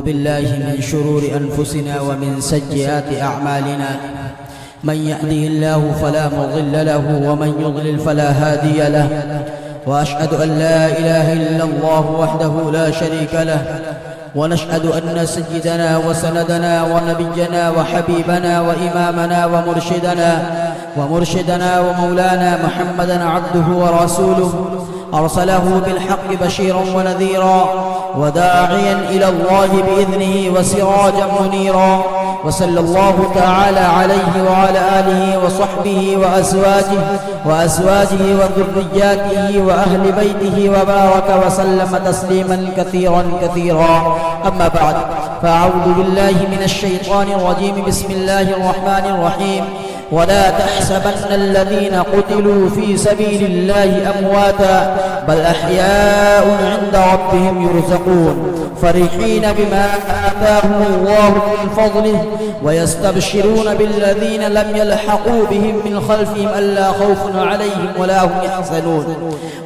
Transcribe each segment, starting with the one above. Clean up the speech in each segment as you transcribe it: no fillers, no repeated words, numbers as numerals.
بالله من شرور أنفسنا ومن سيئات أعمالنا من يهده الله فلا مضل له ومن يضلل فلا هادي له وأشهد أن لا إله إلا الله وحده لا شريك له ونشهد أن سيدنا وسندنا ونبينا وحبيبنا وإمامنا ومرشدنا ومولانا محمدا عبده ورسوله أرسله بالحق بشيرا ونذيرا وداعيا إلى الله بإذنه وسراجا منيرا وصلى الله تعالى عليه وعلى آله وصحبه وأزواجه وذرياته وأهل بيته وبارك وسلم تسليما كثيرا كثيرا. أما بعد فأعوذ بالله من الشيطان الرجيم. بسم الله الرحمن الرحيم. ولا تحسبن الذين قتلوا في سبيل الله أمواتا بل أحياء عند ربهم يرزقون فرحين بما آتاهم الله من فضله ويستبشرون بالذين لم يلحقوا بهم من خلفهم ألا خوف عليهم ولا هم يحزنون.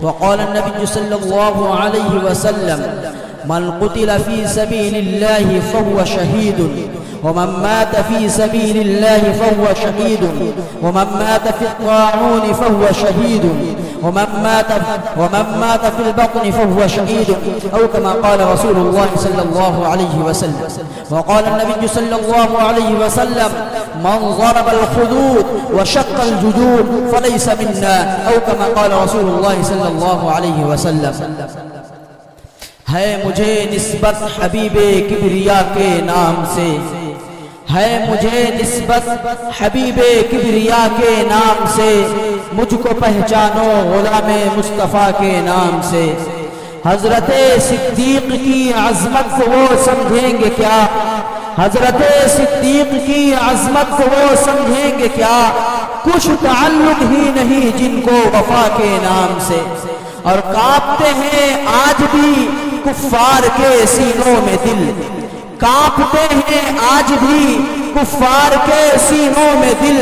وقال النبي صلى الله عليه وسلم من قتل في سبيل الله فهو شهيد ومن مات في سبيل الله فهو شهيد ومن مات في الطاعون فهو شهيد ومن مات في البطن فهو شهيد أو كما قال رسول الله صلى الله عليه وسلم. وقال النبي صلى الله عليه وسلم من ضرب الخدود وشق الجدود فليس منا أو كما قال رسول الله صلى الله عليه وسلم. ہے مجھے نسبت حبیب کبریا کے نام سے، ہے مجھے نسبت حبیب کبریا کے نام سے، مجھ کو پہچانو غلام مصطفیٰ کے نام سے. حضرت صدیق کی عظمت کو وہ سمجھیں گے کیا؟ حضرت صدیق کی عظمت کو وہ سمجھیں گے کیا؟ کچھ تعلق ہی نہیں جن کو وفا کے نام سے. اور کانپتے ہیں آج بھی کفار کے سینوں میں دل، کانپتے ہیں آج بھی کفار کے سینوں میں دل،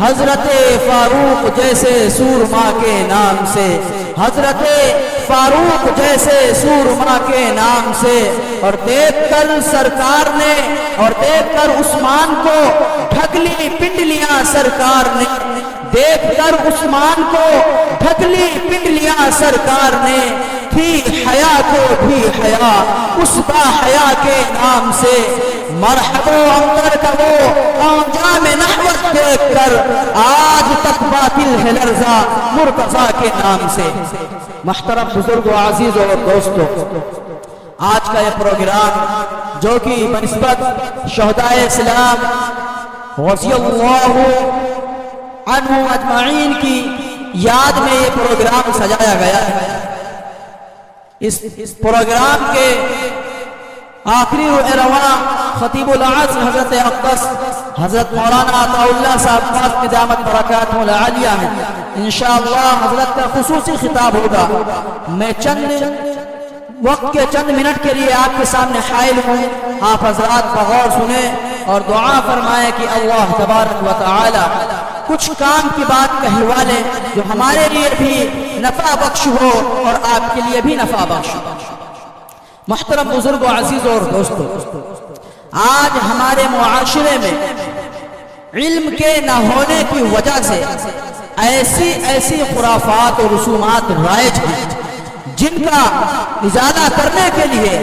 حضرت فاروق جیسے سورما کے نام سے، حضرت فاروق جیسے سورما کے نام سے. اور دیکھ کر سرکار نے، اور دیکھ کر عثمان کو ڈھک لی پنڈلیاں سرکار نے، دیکھ کر عثمان کو ڈھک لی پنڈلیاں سرکار نے. تھی حیا کو بھی حیا اس با حیا کے نام سے. مرحبا عنقر کا وہ انجام نحوت دیکھ کر آج تک باطل ہے لرزا مرتضیٰ کے نام سے. محترم بزرگوں، عزیزوں اور دوستوں، آج کا یہ پروگرام جو کہ بنسبت شہدائے اسلام رضی اللہ عنہ اجمعین کی یاد میں یہ پروگرام سجایا گیا ہے. اس پروگرام کے آخری رواں خطیب العصر حضرت اقدس حضرت مولانا عطا اللہ صاحب کی دامت برکاتہ العالیہ ہیں. انشاءاللہ حضرت کا خصوصی خطاب ہوگا. میں چند وقت کے چند منٹ کے لیے آپ کے سامنے حائل ہوں. آپ حضرات بغور سنیں اور دعا فرمائیں کہ اللہ تبارک و تعالی کچھ کام کی بات کہلوا لیں جو ہمارے لیے بھی نفع بخش ہو اور آپ کے لیے بھی نفع بخش ہو. محترم بزرگوں، عزیزوں اور دوستوں، آج ہمارے معاشرے میں علم کے نہ ہونے کی وجہ سے ایسی خرافات اور رسومات رائج ہیں جن کا ازالہ کرنے کے لیے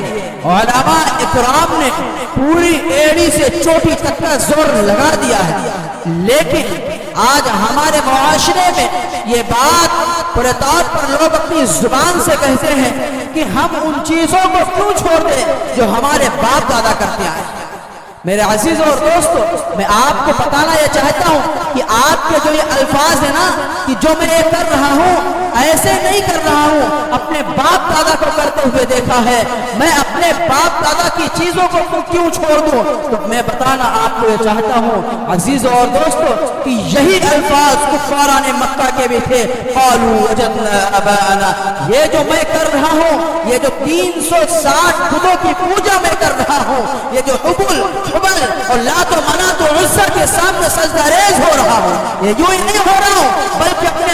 علماء اکرام نے پوری ایڑی سے چوٹی تک کا زور لگا دیا ہے. لیکن آج ہمارے معاشرے میں یہ بات پورے طور پر لوگ اپنی زبان سے کہتے ہیں کہ ہم ان چیزوں کو کیوں چھوڑ دیں جو ہمارے باپ دادا کرتے آئے. میرے عزیزوں اور دوستوں، میں آپ کو بتانا یہ چاہتا ہوں کہ آپ کے جو یہ الفاظ ہیں نا کہ جو میں یہ کر رہا ہوں ایسے نہیں کر رہا ہوں، اپنے باپ دادا کو کرتے ہوئے دیکھا ہے. میں اپنے باپ دادا کی چیزوں کو کیوں چھوڑ دوں؟ تو میں بتانا آپ کو یہ چاہتا ہوں عزیزوں اور دوستوں کہ یہی الفاظ کفاران مکہ کے بھی تھے. قالوا وجدنا آباءنا. یہ جو میں کر رہا ہوں، یہ جو 360 بتوں کی پوجا میں کر رہا ہوں، یہ جو حبل اور لات و منات و عزا کے سامنے سجدہ ریز ہو رہا ہوں، یہ یوں ہی نہیں ہو رہا ہوں بلکہ اپنے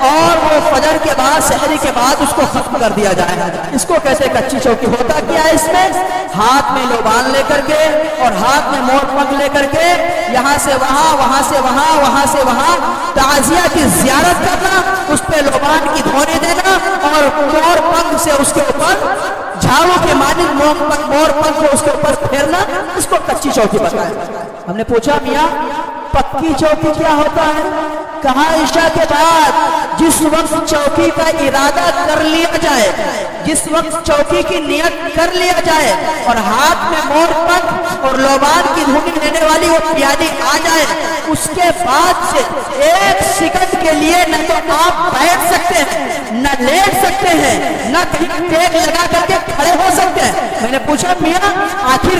اور وہ فجر کے بعد سحری کے بعد اس کو ختم کر دیا جائے. اس کو کہتے کچی چوکی. ہوتا کیا ہے اس میں؟ ہاتھ میں لوبان لے کر کے اور ہاتھ میں مور پنکھ لے کر کے یہاں سے وہاں، وہاں سے وہاں، وہاں سے وہاں تعزیہ کی زیارت کرنا، اس پہ لوبان کی دھونے دینا اور مور پنکھ سے اس کے اوپر جھاڑو کے مانند مور پنکھ کو اس کے اوپر پھیرنا، اس کو کچی چوکی بتایا. ہم نے پوچھا میاں پکی چوکی کیا ہوتا ہے؟ کہا عشاء کے بعد جس وقت چوکی کا ارادہ کر لیا جائے، جس وقت چوکی کی نیت کر لیا جائے اور ہاتھ میں مور پنکھ اور لوبان کی دھونی لینے والی وہ پیالی آ جائے، اس کے بعد سے 1 سیکنڈ کے لیے نہ تو آپ بیٹھ سکتے ہیں، نہ لیٹ سکتے ہیں، نہ کہیں ٹیک لگا کر کے کھڑے ہو سکتے ہیں. میں نے پوچھا میاں آخر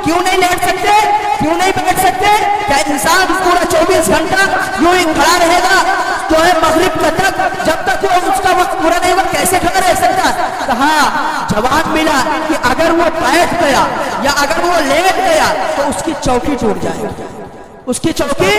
کیوں نہیں لیٹ سکتے، کیوں نہیں بیٹھ سکتے؟ کیا انسان پورا 24 گھنٹہ یوں ہی کھڑا رہے گا جو ہے مغرب تک، جب تک وہ اس کا وقت پورا نہیں ہوا کیسے کھڑا رہ سکتا؟ کہا جواب ملا کہ اگر وہ بیٹھ گیا یا اگر وہ لیٹ گیا تو اس کی چوکی ٹوٹ جائے گی، اس کی چوکی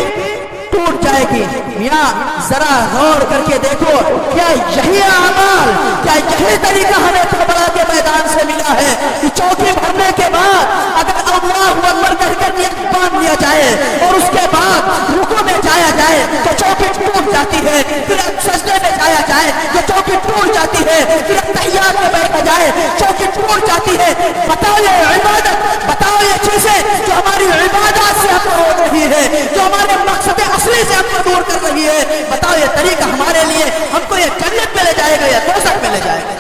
ٹوٹ جائے گی. میاں ذرا غور کر کے دیکھو، کیا یہی اعمال، کیا یہی طریقہ ہمیں کربلا کے میدان سے ملا ہے کہ چوکی بھرنے کے بعد اگر اللہ اکبر کہہ کر نیت باندھ لیا جائے اور اس کے بعد رکوع میں جایا جائے تو چوکی ٹوٹ جاتی ہے، پھر سجدے میں جایا جائے تو چوکی ٹوٹ جاتی ہے، پھر تحیات میں بیٹھا جائے چوکی ٹوٹ جاتی ہے. بتاؤ یہ عبادت، بتاؤ یہ چیزیں جو ہماری عبادات سے ہم کو روک رہی ہے، جو ہمارے مقصد اصلی سے ہم کو دور کر رہی ہے، بتاؤ یہ طریقہ ہمارے لیے ہم کو یہ جنت میں لے جائے گا یا دوزخ میں لے جائے گا؟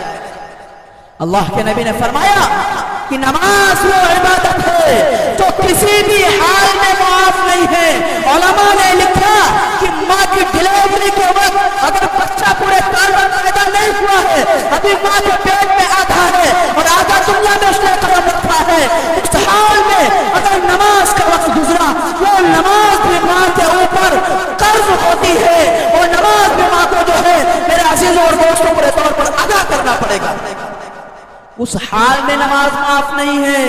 اللہ کے نبی نے فرمایا کہ نماز وہ عبادت ہے جو کسی بھی حال میں معاف نہیں ہے. علماء نے لکھا کہ ماں کی ڈلیوری کے وقت اگر بچہ پورے کال میں پیدا نہیں ہوا ہے، ابھی ماں کے پیٹ میں آدھا ہے اور آدھا دنیا میں اس نے قدم رکھا ہے، اس حال میں اگر نماز کا وقت گزرا، وہ نماز بھی ماں کے اوپر قرض ہوتی ہے، اور نماز بھی ماں کو جو ہے میرے عزیزوں اور دوستوں پورے طور پر ادا کرنا پڑے گا. اس حال میں نماز معاف نہیں ہے،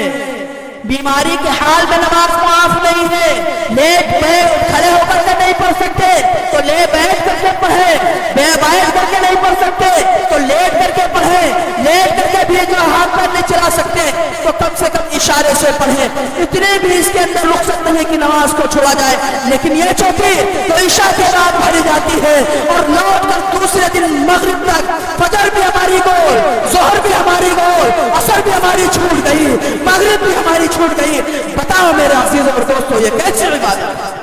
بیماری کے حال میں نماز معاف نہیں ہے. لیٹ بیٹھ کھڑے ہو کر کے نہیں پڑھ سکتے تو لے بیٹھ کر کے پڑھے، بیٹھ کر کے نہیں پڑھ سکتے تو لیٹ کر کے پڑھے، لیٹ کر کے بھی جو ہاتھ پر نہیں چلا سکتے تو کم سے کم اشارے سے پڑھے. اتنے بھی اس کے اندر رخصت نہیں کہ نماز کو چھوڑا جائے. لیکن یہ چوکی تو عشاء کے بعد بھری جاتی ہے اور لوٹ کر دوسرے دن مغرب تک، فجر بھی ہماری گول، ظہر بھی ہماری گول، عصر بھی ہماری چھوٹ گئی، مغرب بھی ہماری چھوٹ گئی. بتاؤ میرے عزیزوں اور دوستوں یہ کیسی عبادت ہے؟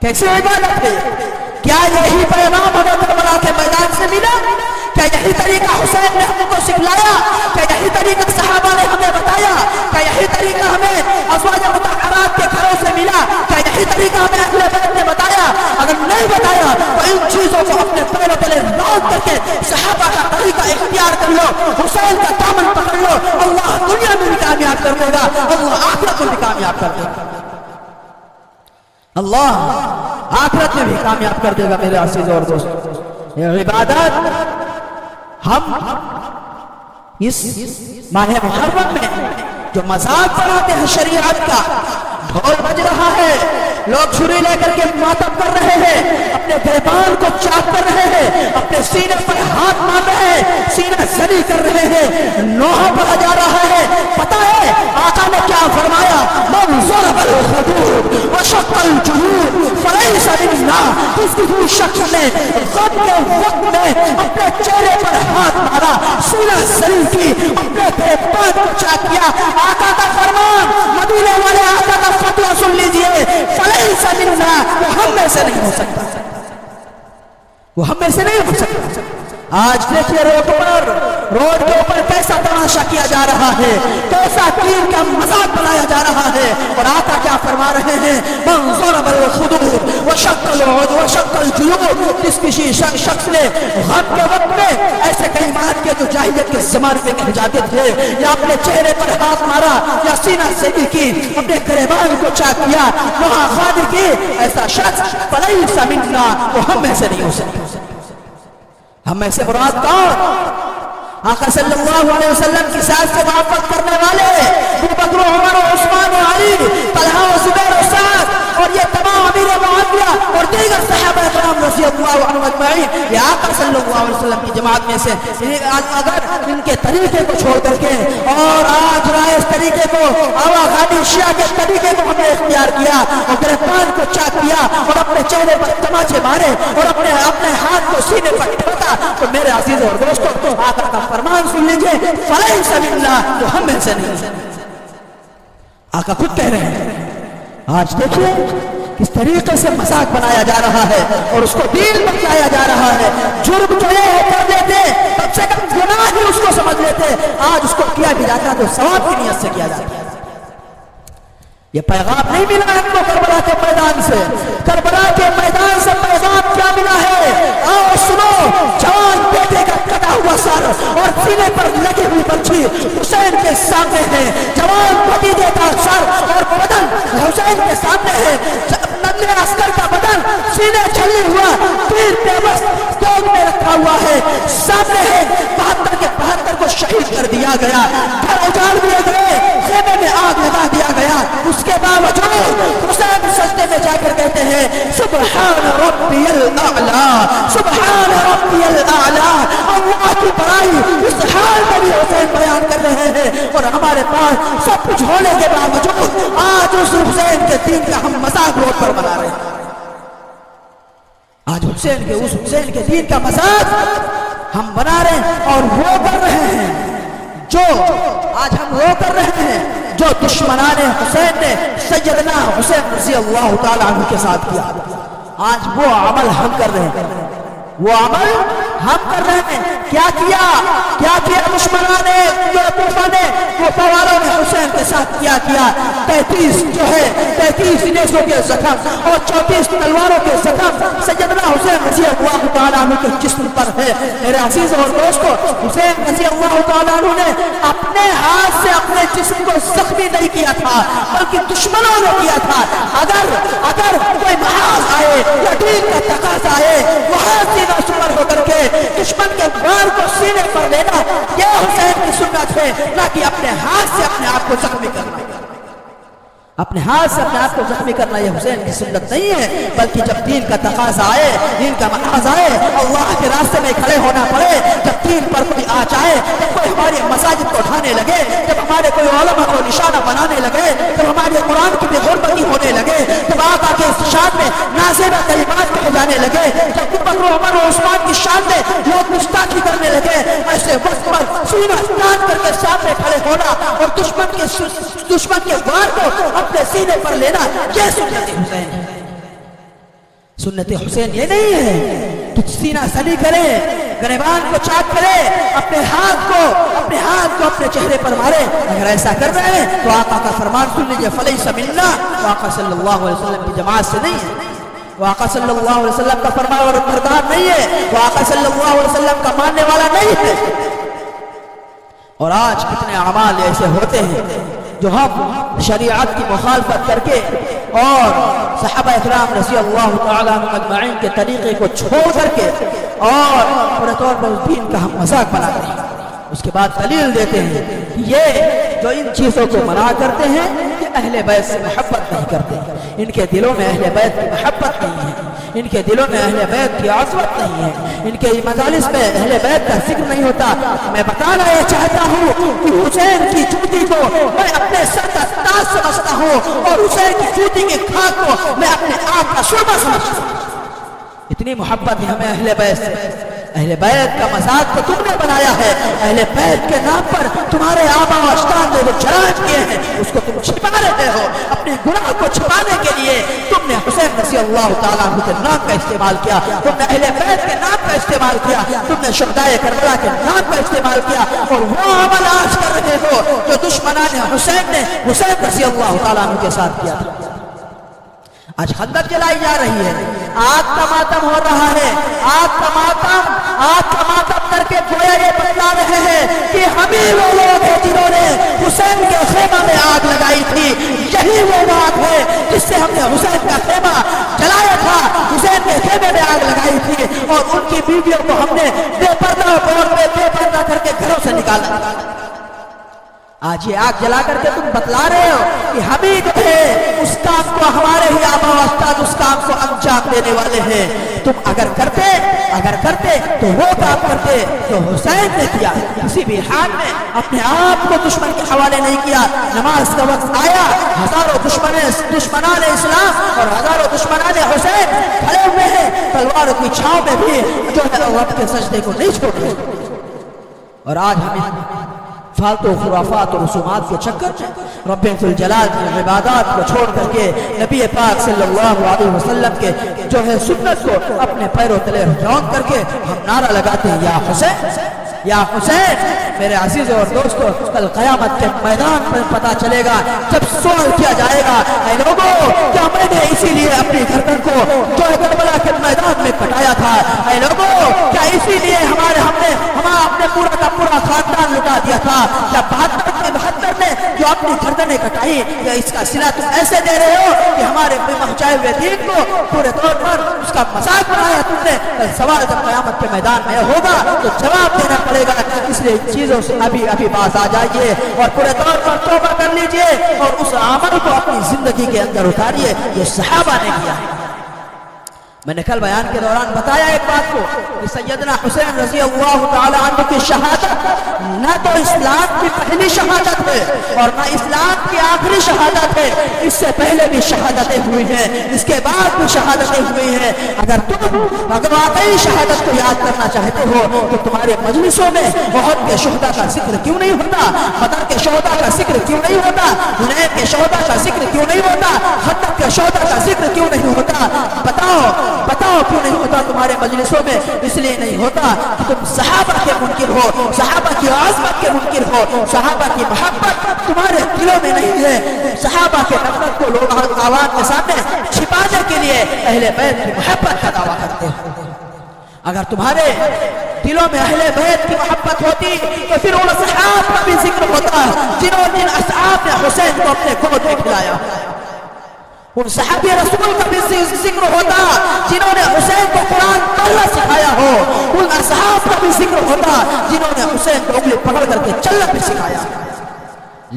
کیسی عبادت ہے؟ کیا یہی پیغام ہمیں کربلا کے میدان سے ملا؟ کیا یہی طریقہ حسین نے ہم کو سکھلایا؟ کیا یہی طریقہ صحابہ نے ہمیں بتایا؟ کیا یہی طریقہ ہمیں ازواج مطہرات کے گھروں سے ملا؟ کیا یہی طریقہ ہمیں اہل بیت نے بتایا؟ اگر نہیں بتایا تو ان چیزوں کو اپنے پہلے پہلے نوٹ کر کے صحابہ کا طریقہ اختیار کر لو، حسین کا دامن پکڑ لو. اللہ دنیا میں بھی کامیاب کر دے گا، اللہ آخرت میں بھی کامیاب کر دے گا. اللہ آخرت میں بھی کامیاب کر دے گا. میرے عزیزوں اور دوستوں، یہ عبادت ہم اس ماہ محرم میں جو مذاق بناتے ہیں شریعت کا، ڈھول بج رہا ہے، لوگ چھری لے کر کے ماتم کر رہے ہیں، اپنے گریبان کو چاک کر رہے ہیں، اپنے سینے پر ہاتھ مار رہے ہیں، سینہ زنی کر رہے ہیں، نوحہ پڑھا جا رہا ہے. پتہ ہے آقا نے کیا فرمایا؟ من ضرب الخدود وشق الجیوب فلیس منا. جس کسی شخص نے غم کے وقت میں اپنے چہرے پر ہاتھ مارا، سینہ زنی کی، اپنے گریبان کو چاک کیا، آقا کا فرمان، مدینے والے آقا کا فتویٰ سن لیجئے، فلیس منا، وہ ہم میں سے نہیں ہو سکتا، وہ ہم میں سے نہیں ہو سکتا. آج دیکھیے روڈ کے اوپر کیسا تماشا کیا جا رہا ہے، کیسا دین کا مذاق بنایا جا رہا ہے. اور آقا کیا فرما رہے ہیں؟ من ضرب الخدود وشق العود وشق الجیوب. جس کسی شخص نے غم کے وقت میں ایسے کلمات کے جو جاہلیت کے زمانے میں کہے جاتے تھے، یا اپنے چہرے پر ہاتھ مارا، یا سینہ زنی کی، اپنے گریبان کو چاک کیا، وہاں خاطر کی، ایسا شخص فلیس منا، وہ ہم میں سے نہیں ہو سکتا. ہم میں سے مراد کون؟ آقا صلی اللہ علیہ وسلم کی ساتھ سے موافقت کرنے والے ابو بکر و عمر و عثمان و علی، طلحہ و زبیر و سعد، اور یہ تمام امیر معاویہ اور دیگر صحابہ کرام رضی اللہ عنہ اجمعین یہ آقا صلی اللہ علیہ وسلم کی جماعت میں سے اگر ان کے طریقے کو چھوڑ کر کے اور آج رائے اس طریقے کو آواغانی شیعہ کے طریقے کو ہم نے اختیار کیا اور گرفتان کو چاک کیا اور اپنے چہرے پر تماچے مارے اور اپنے ہاتھ کو سینے پر ٹھوکا تو میرے عزیز اور دوستوں آقا کا فرمان سن لیجئے فلیس منا تو ہم میں سے نہیں. آقا خود کہہ رہے ہیں. آج دیکھیے کس طریقے سے مذاق بنایا جا رہا ہے اور اس کو دین بتلایا جا رہا ہے. جرم جو یہ کر لیتے کم سے کم گناہ ہی اس کو سمجھ لیتے, آج اس کو کیا بھی جاتا تو ثواب کی نیت سے کیا جاتا. یہ پیغام نہیں ملا ہم کو کربلا کے میدان سے. کربلا کے میدان سے پیغام کیا ملا ہے؟ آؤ سنو, جوان بیٹے کا کٹا ہوا سر اور سینے پر لگی ہوئی بچی حسین کے سامنے ہے. جوان بھتیجے کا سر اور بدن حسین کے سامنے ہے. ننھے عسکر کا بدن سینے چھلی ہوا تیر پہ بس توپ میں رکھا ہوا ہے. سامنے ہے 72 کے 72 کو شہید کر دیا گیا, گھر اجاڑ دیے گئے, خیمے میں آگ لگا دیا گیا. اس کے باوجود حسین سجدے میں جا کر کہتے ہیں سبحان ربی الاعلی, سبحان ربی الاعلی. اللہ کی بڑائی اس حال میں بھی حسین بیان کر رہے ہیں اور ہمارے پاس سب کچھ ہونے کے باوجود آج اس حسین کے دین کا ہم مذاق روڈ پر بنا رہے ہیں. آج اس حسین کے دین کا مذاق ہم بنا رہے ہیں اور وہ کر رہے ہیں جو آج ہم وہ کر رہے ہیں جو دشمنان حسین نے سیدنا حسین رضی اللہ تعالی عنہ کے ساتھ کیا. آج وہ عمل ہم کر رہے ہیں, وہ عمل ہم کر رہے ہیں. کیا کیا دشمنان کوفہ والوں نے حسین کے ساتھ کیا 33 جو ہے 33 نیزوں کے زخم اور 34 تلواروں کے زخم سیدنا حسین رضی اللہ تعالیٰ عنہ کے جسم پر ہے. میرے عزیز اور دوستو, حسین رضی اللہ تعالیٰ عنہ نے اپنے ہاتھ سے اپنے جسم کو زخمی نہیں کیا تھا بلکہ دشمنوں نے کیا تھا. اگر کوئی محاذ آئے یا دین کا تقاضا آئے وہاں سینہ سپر ہو کر کے دشمن کے وار کو سینے پر لینا یہ حسین کی سنت ہے, نہ کہ اپنے ہاتھ سے اپنے آپ کو زخمی کرنا. اپنے ہاتھ سے اپنے آپ کو زخمی کرنا یہ حسین کی سنت نہیں ہے, بلکہ جب دین کا تقاضا آئے, دین کا محاذ آئے, اللہ کے راستے میں کھڑے ہونا پڑے, جب دین پر کوئی آنچ آئے, جب کوئی ہماری مساجد کو اٹھانے لگے, جب ہمارے کوئی علماء کو نشانہ بنانے لگے, جب ہمارے قرآن کی بے غربتی ہونے لگے, جب آقا کے شان میں نازیبہ کلمات کہے جانے لگے, جب بکر و عمر و عثمان کی شان میں لوگ گستاخی کرنے لگے, ایسے وقت پر سینہ تان کر کے سامنے کھڑے ہونا اور دشمن کے وار کو اپنے سینے پر لینا یہ سنت حسین ہے. سنت حسین یہ نہیں ہے کہ سینہ سلی کرے, گریبان کو چاک کرے, اپنے ہاتھ کو اپنے چہرے پر مارے. اگر ایسا کر رہے ہیں تو آقا کا فرمان سن لیجیے فلیس منا, تو آقا صلی اللہ علیہ وسلم کی جماعت سے نہیں ہے. وہ آقا صلی اللہ علیہ وسلم کا فرمان اور بردار نہیں ہے, وہ آقا صلی اللہ علیہ وسلم کا ماننے والا نہیں ہے. اور آج کتنے اعمال ایسے ہوتے ہیں جو ہم شریعت کی مخالفت کر کے اور صحابہ اکرام رضی اللہ تعالیٰ عنہ اجمعین کے طریقے کو چھوڑ کر کے اور پورے طور پر اس دین کا ہم مذاق بناتے ہیں. اس کے بعد دلیل دیتے ہیں یہ جو ان چیزوں کو منع کرتے ہیں یہ اہل بیت سے محبت نہیں کرتے, ان کے دلوں میں اہل بیت کی محبت نہیں ہے, ان کے دلوں میں اہل بیت کی عظمت نہیں ہے, ان کے مجالس میں اہل بیت کا ذکر نہیں ہوتا. میں بتانا یہ چاہتا ہوں کہ حسین کی جوتی کو میں اپنے سر کا تاج سمجھتا ہوں اور حسین کی جوتی کی خاک کو میں اپنے آپ کا شعبہ سمجھتا ہوں. اتنی محبت ہے ہمیں اہل بیت سے. اہل بیت کا مذاق تو تم نے بنایا ہے, اہل بیت کے نام پر تمہارے آبا و اجداد نے جو جرائم کیے ہیں اس کو تم چھپا رہے ہو. اپنے گناہ کو چھپانے کے لیے تم نے حسین رضی اللہ تعالیٰ عنہ کے نام کا استعمال کیا, تم نے اہل بیت کے نام کا استعمال کیا, تم نے شہدائے کربلا کے نام کا استعمال کیا, اور وہ عمل آج کر رہے ہو جو دشمنان حسین نے حسین رضی اللہ تعالیٰ عنہ کے ساتھ کیا تھا. آج خندق جلائی جا رہی ہے, آگ کا ماتم ہو رہا ہے, آگ کا ماتم کر کے گویا یہ بتلا رہے ہیں کہ ہم ہی وہ لوگ ہیں جنہوں نے حسین کے خیمہ میں آگ لگائی تھی. یہی وہ آگ ہے جس سے ہم نے حسین کا خیمہ جلایا تھا, حسین کے خیمے میں آگ لگائی تھی اور ان کی بیویوں کو ہم نے بے پردہ بے پردہ کر کے گھروں سے نکالا. آج یہ آگ جلا کر کے تم بتلا رہے ہو کہ ہم ہی جو ہے اس کام کو, ہمارے ہی آبا و اجداد اس کام کو انجام دینے والے ہیں. تم اگر کرتے تو وہ کام کرتے جو حسین نے کیا. کسی بھی حال میں اپنے آپ کو دشمن کے حوالے نہیں کیا. نماز کا وقت آیا، ہزاروں دشمنان اسلام اور ہزاروں دشمنان حسین کھڑے ہوئے ہیں، تلواروں کی چھاؤں میں بھی جو ہے رب کے سجدے کو نہیں چھوڑے. اور آج ہمیں فالتو خرافات اور رسومات کے چکر میں رب ذوالجلال کی عبادات کو چھوڑ کر کے نبی پاک صلی اللہ علیہ وسلم کے جو ہے سنت کو اپنے پیروں تلے رون کر کے ہم نعرہ لگاتے ہیں یا حسین یا حسین. میرے عزیز اور دوستو، کل قیامت کے میدان پر پتہ چلے گا جب سوال کیا جائے گا اے لوگوں کیا میں نے اسی لیے اپنی گردن کو جو ہے کربلا کے میدان میں کٹایا تھا؟ اے لوگوں کیا اسی لیے ہم اپنے پورا کا پورا خاندان لٹا دیا تھا؟ کیا 72 نے جو اپنی گردنیں کٹائی یا اس کا صلہ تم ایسے دے رہے ہو کہ ہمارے پہنچائے ہوئے دین کو پورے طور پر اس کا مذاق بنایا تم نے؟ کل سوال جب قیامت کے میدان میں ہوگا تو جواب دینا پڑے گا. اس لیے چیزوں سے ابھی باز آ جائیے اور پورے طور پر توبہ کر لیجئے اور اس عمل کو اپنی زندگی کے اندر اتاریے جو صحابہ نے کیا. میں نے کل بیان کے دوران بتایا ایک بات کو کہ سیدنا حسین رضی اللہ تعالی عنہ کی شہادت نہ تو اسلام کی پہلی شہادت ہے اور نہ اسلام کی آخری شہادت ہے. اس سے پہلے بھی شہادتیں ہوئی ہیں، اس کے بعد بھی شہادتیں ہوئی ہیں. اگر واقعی شہادت کو یاد کرنا چاہتے ہو تو تمہارے مجلسوں میں احد کے شہداء کا ذکر کیوں نہیں ہوتا؟ بدر کے شہداء کا ذکر کیوں نہیں ہوتا؟ حنین کے شہداء کا ذکر کیوں نہیں ہوتا؟ خندق کے شہداء کا ذکر کیوں نہیں ہوتا؟ بتاؤ کیوں نہیں ہوتا تمہارے مجلسوں میں؟ اس لیے نہیں ہوتا کہ تم صحابہ کے منکر ہو، صحابہ کی عظمت کے منکر ہو، صحابہ کی محبت تمہارے دلوں میں نہیں ہے. صحابہ کے نفرت کو لوگ عوام کے سامنے چھپانے کے لیے اہل بیت کی محبت کا دعویٰ کرتے ہیں. اگر تمہارے دلوں میں اہل بیت کی محبت ہوتی تو پھر ان صحابہ کا بھی ذکر ہوتا جن اصحاب نے حسین کو اپنے گود میں کھلایا. ان صحابی رسول کا بھی ذکر ہوتا جنہوں نے حسین کو قرآن پڑھنا سکھایا ہو. ان اصحاب کا بھی ذکر ہوتا جنہوں نے حسین کو انگلی پکڑ کر کے چلنا بھی سکھایا.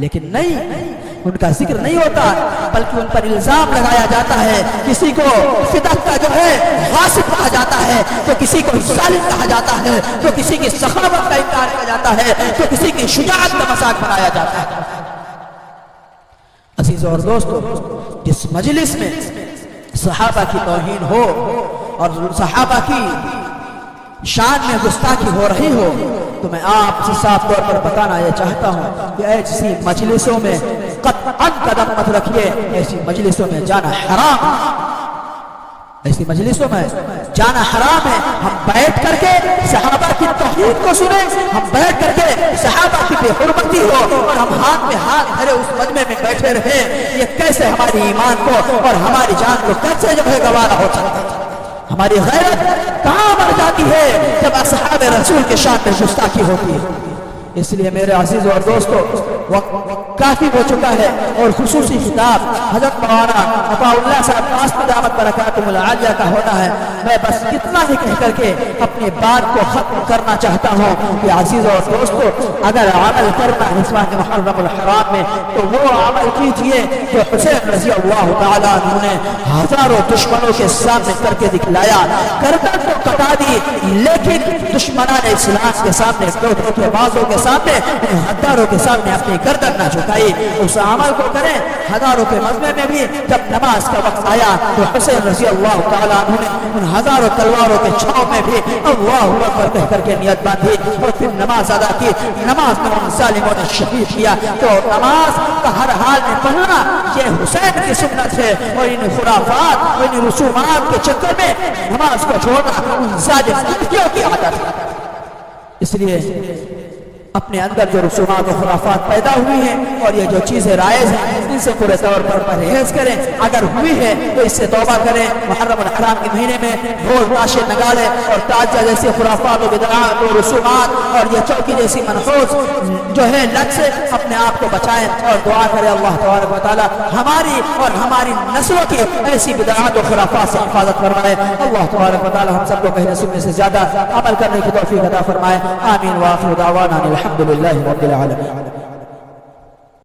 لیکن نہیں، ان کا ذکر نہیں ہوتا بلکہ ان پر الزام لگایا جاتا ہے. کسی کو فدق کا جو ہے غاصب کہا جاتا ہے، تو کسی کو ظالم کہا جاتا ہے، تو کسی کی سخاوت کا انکار کیا جاتا ہے، تو کسی کی شجاعت کا مذاق بنایا جاتا ہے. عزیز اور دوستو، جس مجلس میں صحابہ کی توہین ہو اور صحابہ کی شان میں گستاخی ہو رہی ہو تو میں آپ سے صاف طور پر بتانا یہ چاہتا ہوں کہ ایسی مجلسوں میں قطعاً قدم مت رکھیے. ایسی مجلسوں میں جانا حرام، ایسی مجلسوں میں جانا حرام ہے. ہم بیٹھ کر کے صحابہ کی توہین کو سنیں، ہم بیٹھ کر کے صحابہ کی بے حرمتی ہو اور ہم ہاتھ میں ہاتھ دھرے اس مجمع میں بیٹھے رہیں. یہ کیسے ہماری ایمان کو اور ہماری جان کو کیسے جو ہے گوارا ہو سکتا ہے؟ ہماری غیرت کہاں مر جاتی ہے جب اصحاب رسول کے شان میں گستاخی ہوتی ہے. اس لیے میرے عزیز اور دوستو، وقت کافی ہو چکا ہے اور خصوصی خطاب حضرت مولانا عطاء اللہ صاحب قاسمی دعوت برکاتہ العالیہ کا ہونا ہے. میں بس اتنا ہی کہہ کر کے اپنی بات کو ختم کرنا چاہتا ہوں کہ عزیز اور دوستو، اگر عمل کرنا ہے اس ماہ محرم الحرام میں تو وہ عمل کیجئے جو حسین رضی اللہ تعالیٰ عنہ نے ہزاروں دشمنوں کے سامنے کر کے دکھلایا. گردن کو کٹا دی لیکن دشمنان اسلام کے سامنے، دھوکے بازوں کے سامنے، ہزاروں کے سامنے اپنی گردن نہ جھکائی. اس عمل کو کریں. ہزاروں کے مجمع میں بھی جب نماز کا وقت آیا تو حسین رضی اللہ تعالیٰ عنہ نے ان ہزاروں تلواروں کے چھاؤں میں بھی اللہ اکبر کہہ کر کے نیت باندھی اور پھر نماز ادا کی. نماز میں ان ظالموں نے شہید کیا. تو نماز کا ہر حال میں پڑھنا یہ حسین کی سنت ہے اور ان خرافات اور ان رسومات کے چکر میں نماز کو چھوڑنا ان ظالم کی عادت ہے. اس لیے اپنے اندر جو رسومات و خرافات پیدا ہوئی ہیں اور یہ جو چیزیں رائج ہیں ان سے پورے طور پر پرہیز کریں. اگر ہوئی ہے تو اس سے توبہ کریں. محرم الحرام کے مہینے میں ڈھول تاشے نگارے اور تاجہ جیسے خرافات و بدعات و رسومات اور یہ چوکی جیسی منحوس جو ہے لت سے اپنے آپ کو بچائیں اور دعا کریں اللہ تبارک و تعالی ہماری اور ہماری نسلوں کی ایسی بدعات و خرافات سے حفاظت فرمائے. اللہ تبارک و تعالی ہم سب کو کہنے سننے سے زیادہ عمل کرنے کی توفیق عطا فرمائے. آمین. وآخر دعوانا الحمد للہ رب العالمین.